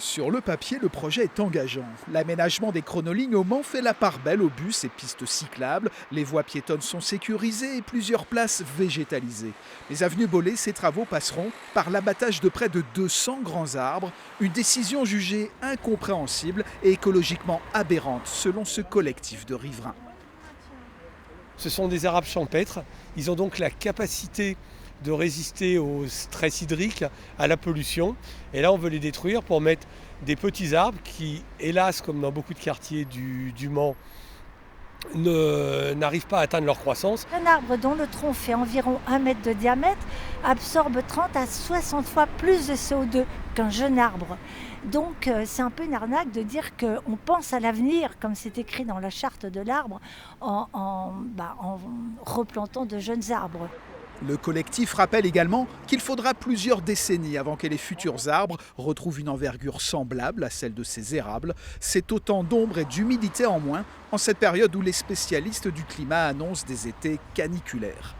Sur le papier, le projet est engageant. L'aménagement des chronolignes au Mans fait la part belle aux bus et pistes cyclables, les voies piétonnes sont sécurisées et plusieurs places végétalisées. Les avenues Bollé, ces travaux passeront par l'abattage de près de 200 grands arbres, une décision jugée incompréhensible et écologiquement aberrante selon ce collectif de riverains. Ce sont des arbres champêtres, ils ont donc la capacité de résister au stress hydrique, à la pollution. Et là, on veut les détruire pour mettre des petits arbres qui, hélas, comme dans beaucoup de quartiers du Mans, n'arrivent pas à atteindre leur croissance. Un arbre dont le tronc fait environ 1 mètre de diamètre absorbe 30 à 60 fois plus de CO2 qu'un jeune arbre. Donc c'est un peu une arnaque de dire qu'on pense à l'avenir, comme c'est écrit dans la charte de l'arbre, en replantant de jeunes arbres. Le collectif rappelle également qu'il faudra plusieurs décennies avant que les futurs arbres retrouvent une envergure semblable à celle de ces érables. C'est autant d'ombre et d'humidité en moins en cette période où les spécialistes du climat annoncent des étés caniculaires.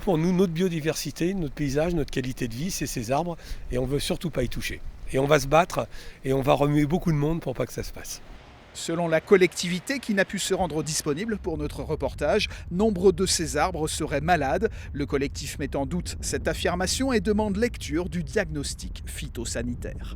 Pour nous, notre biodiversité, notre paysage, notre qualité de vie, c'est ces arbres et on ne veut surtout pas y toucher. Et on va se battre et on va remuer beaucoup de monde pour pas que ça se passe. Selon la collectivité qui n'a pu se rendre disponible pour notre reportage, nombre de ces arbres seraient malades. Le collectif met en doute cette affirmation et demande lecture du diagnostic phytosanitaire.